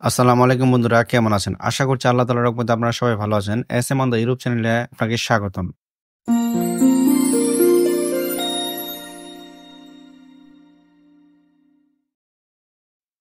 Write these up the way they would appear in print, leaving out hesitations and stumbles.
আসসালামু আলাইকুম বন্ধুরা, কেমন আছেন? আশা করছি আল্লাহ তাআলার রহমতে আপনারা সবাই ভালো আছেন। S M on the YouTube চ্যানেলে আপনাকে স্বাগতম।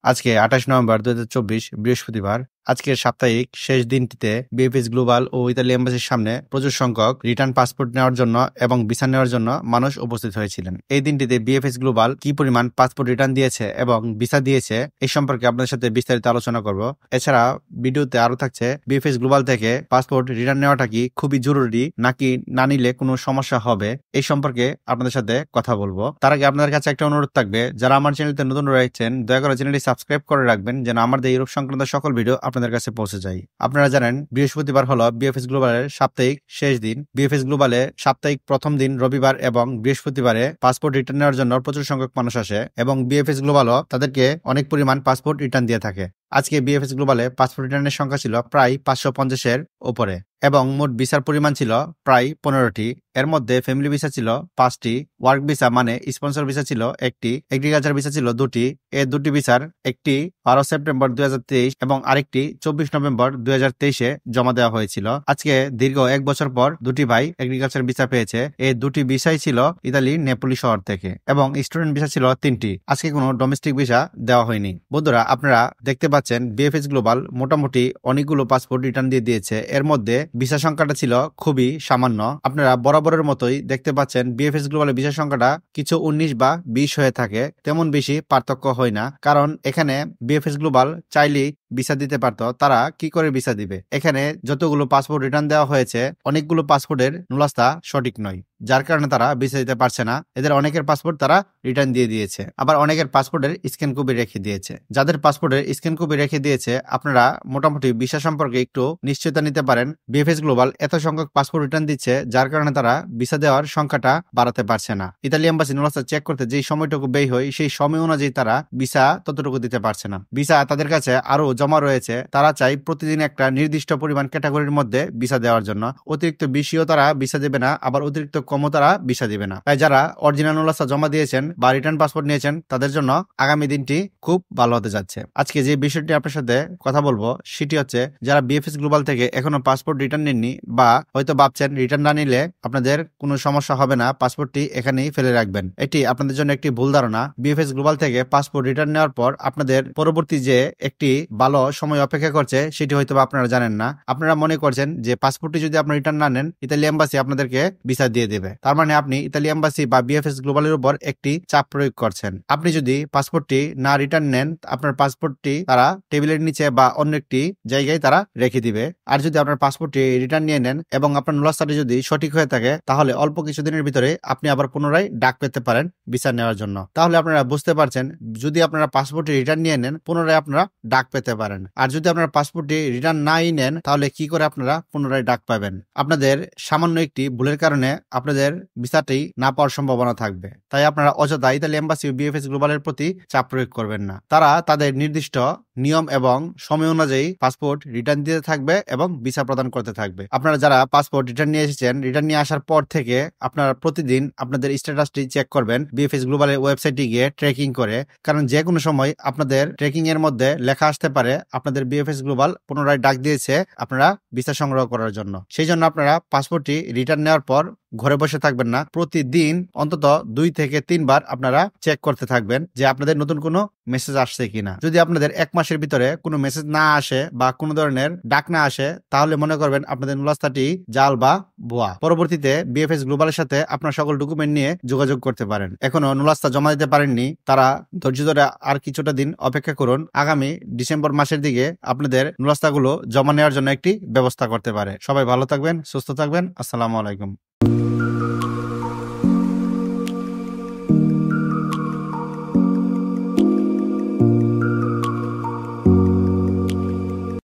আজকে ২৮ নভেম্বর ২০২৪ বৃহস্পতিবার। আজকের সাপ্তাহিক শেষ দিনটিতে বিএফএস গ্লোবাল ও ইতালি এম্বাসির সামনে প্রচুর সংখ্যক রিটার্ন পাসপোর্ট নেওয়ার জন্য এবং ভিসা নেওয়ার জন্য মানুষ উপস্থিত হয়েছিলেন। এই দিনটিতে বিএফএস গ্লোবাল কি পরিমাণ পাসপোর্ট রিটার্ন দিয়েছে এবং ভিসা দিয়েছে এই সম্পর্কে আপনাদের সাথে বিস্তারিত আলোচনা করব। এছাড়া ভিডিওতে আরো থাকছে বিএফএস গ্লোবাল থেকে পাসপোর্ট রিটার্ন নেওয়াটা কি খুবই জরুরি নাকি না নিলে কোনো সমস্যা হবে, এই সম্পর্কে আপনাদের সাথে কথা বলবো। তার আগে আপনাদের কাছে একটা অনুরোধ থাকবে, যারা আমার চ্যানেলতে নতুন রয়েছেন দয়া করে চ্যানেলটি সাবস্ক্রাইব করে রাখবেন যেন আমাদের ইউরোপ সংক্রান্ত সকল ভিডিও আপনাদের কাছে পৌঁছে যায়। আপনারা জানেন বৃহস্পতিবার হলো বিএফএস গ্লোবালের সাপ্তাহিক শেষ দিন। বিএফএস গ্লোবালে সাপ্তাহিক প্রথম দিন রবিবার এবং বৃহস্পতিবারে পাসপোর্ট রিটার্ন নেওয়ার জন্য প্রচুর সংখ্যক মানুষ আসে এবং বিএফএস গ্লোবালও তাদেরকে অনেক পরিমাণ পাসপোর্ট রিটার্ন দিয়ে থাকে। আজকে বিএফএস গ্লোবালে পাসপোর্ট রিটার্নের সংখ্যা ছিল প্রায় 550-এর উপরে এবং মোট ভিসার পরিমাণ ছিল প্রায় 15টি। এর মধ্যে ফ্যামিলি ভিসা ছিল 5টি, ওয়ার্ক ভিসা মানে স্পন্সর ভিসা ছিল 1টি, এগ্রিকালচার ভিসা ছিল 2টি। এই দুটি ভিসার একটি 12 সেপ্টেম্বর 2023 এবং আরেকটি 24 নভেম্বর 2023-এ জমা দেওয়া হয়েছিল। আজকে দীর্ঘ 1 বছর পর দুটি ভাই এগ্রিকালচার ভিসা পেয়েছে। এই দুটি ভিসাই ছিল ইতালি নেপোলি শহর থেকে এবং স্টুডেন্ট ভিসা ছিল 3টি। আজকে কোনো ডোমেস্টিক ভিসা দেওয়া হয়নি। বন্ধুরা, আপনারা দেখতে পাচ্ছেন বিএফএস গ্লোবাল মোটামুটি অনেকগুলো পাসপোর্ট রিটার্ন দিয়ে দিয়েছে। এর মধ্যে ভিসা সংখ্যাটা ছিল খুবই সামান্য। আপনারা বরাবরের মতোই দেখতে পাচ্ছেন বিএফএস গ্লোবালের ভিসা সংখ্যাটা কিছু 19 বা 20 হয়ে থাকে, তেমন বেশি পার্থক্য হয় না। কারণ এখানে বিএফএস গ্লোবাল চাইলেই ভিসা দিতে পারতো, তারা কি করে ভিসা দিবে? এখানে যতগুলো পাসপোর্ট রিটার্ন দেওয়া হয়েছে অনেকগুলো পাসপোর্টের নুলাস্তা সঠিক নয়, যার কারণে তারা ভিসা দিতে পারছে না। এদের অনেকের পাসপোর্ট তারা রিটার্ন দিয়ে দিয়েছে, আবার অনেকের পাসপোর্টের স্ক্যান কপি রেখে দিয়েছে। যাদের পাসপোর্টের স্ক্যান কপি রেখে দিয়েছে আপনারা মোটামুটি ভিসা সম্পর্কে একটু নিশ্চয়তা নিতে পারেন। বিএফএস গ্লোবাল এত সংখ্যক পাসপোর্ট রিটার্ন দিচ্ছে যার কারণে তারা ভিসা দেওয়ার সংখ্যাটা বাড়াতে পারছে না। ইতালি এম্বাসি নুলাস্তা চেক করতে যেই সময়টুকু ব্যয় হয় সেই সময় অনুযায়ী তারা ভিসা ততটুকু দিতে পারছে না। ভিসা তাদের কাছে আরো জমা রয়েছে, তারা চাই প্রতিদিন একটা নির্দিষ্ট পরিমাণ ক্যাটাগরির মধ্যে ভিসা দেওয়ার জন্য। অতিরিক্ত বেশিও তারা ভিসা দেবে না, আবার অতিরিক্ত কমও তারা ভিসা দিবে না। তাই যারা অরিজিনাল নুলাস্তা জমা দিয়েছেন বা রিটার্ন পাসপোর্ট নিয়েছেন তাদের জন্য আগামী দিনটি খুব ভালো হতে যাচ্ছে। আজকে যে বিষয়টি আপনার সাথে কথা বলবো সেটি হচ্ছে, যারা বিএফএস গ্লোবাল থেকে এখনো পাসপোর্ট রিটার্ন নেননি বা হয়তো ভাবছেন রিটার্ন না নিলে আপনাদের কোনো সমস্যা হবে না, পাসপোর্টটি এখানেই ফেলে রাখবেন, এটি আপনাদের জন্য একটি ভুল ধারণা। বিএফএস গ্লোবাল থেকে পাসপোর্ট রিটার্ন নেওয়ার পর আপনাদের পরবর্তী যে একটি ভালো সময় অপেক্ষা করছে সেটি হয়তো আপনারা জানেন না। আপনারা মনে করছেন যে পাসপোর্টটি যদি আপনারা রিটার্ন না নেন ইতালি এম্বাসি আপনাদেরকে ভিসা দিয়ে দেবে, তার মানে আপনি ইতালি এম্বাসি বা বিএফএস গ্লোবালের উপর একটি চাপ প্রয়োগ করছেন। আপনি যদি পাসপোর্টটি না রিটার্ন নেন আপনার পাসপোর্টটি তারা টেবিলের নিচে বা অন্য একটি জায়গায় তারা রেখে দিবে। আর যদি আপনার পাসপোর্টটি রিটার্ন নিয়ে নেন এবং আপনার নুলাস্তাটি যদি সঠিক হয়ে থাকে তাহলে অল্প কিছুদিনের ভিতরে আপনি আবার পুনরায় ডাক পেতে পারেন ভিসা নেওয়ার জন্য। তাহলে আপনারা বুঝতে পারছেন, যদি আপনারা পাসপোর্টটি রিটার্ন নিয়ে নেন পুনরায় আপনারা ডাক পেতে পারেন, আর যদি আপনারা পাসপোর্টটি রিটার্ন নাই নেন তাহলে কি করে আপনারা পুনরায় ডাক পাবেন? আপনাদের সামান্য একটি ভুলের কারণে আপনাদের ভিসাটি না পাওয়ার সম্ভাবনা থাকবে। তাই আপনারা অযথা ইতালি এম্বাসি ও বিএফএস গ্লোবালের প্রতি চাপ প্রয়োগ করবেন না। তারা তাদের নির্দিষ্ট নিয়ম এবং সময় অনুযায়ী পাসপোর্ট রিটার্ন দিতে থাকবে এবং ভিসা প্রদান করতে থাকবে। আপনারা যারা পাসপোর্ট রিটার্ন নিয়ে এসেছেন, রিটার্ন নিয়ে আসার পর থেকে আপনারা প্রতিদিন আপনাদের স্ট্যাটাসটি চেক করবেন বিএফএস গ্লোবালের ওয়েবসাইটে গিয়ে ট্র্যাকিং করে, কারণ যে কোনো সময় আপনাদের ট্র্যাকিং এর মধ্যে লেখা আসতে পারে আপনাদের বিএফএস গ্লোবাল পুনরায় ডাক দিয়েছে আপনারা ভিসা সংগ্রহ করার জন্য। সেই জন্য আপনারা পাসপোর্টটি রিটার্ন নেওয়ার পর ঘরে বসে থাকবেন না, প্রতিদিন অন্তত 2 থেকে 3 বার আপনারা চেক করতে থাকবেন যে আপনাদের নতুন কোনো মেসেজ আসছে কিনা। যদি আপনাদের 1 মাসের ভিতরে কোনো মেসেজ না আসে বা কোনো ধরনের ডাক না আসে তাহলে মনে করবেন আপনাদের নুলাস্তাটি জাল বা ভুয়া। পরবর্তীতে বিএফএস গ্লোবালের সাথে আপনার সকল ডকুমেন্ট নিয়ে যোগাযোগ করতে পারেন। এখনো নুলাস্তা জমা দিতে পারেননি তারা ধৈর্য ধরে আর কিছুটা দিন অপেক্ষা করুন। আগামী ডিসেম্বর মাসের দিকে আপনাদের নুলাস্তাগুলো জমা নেওয়ার জন্য একটি ব্যবস্থা করতে পারে। সবাই ভালো থাকবেন, সুস্থ থাকবেন। আসসালামু আলাইকুম।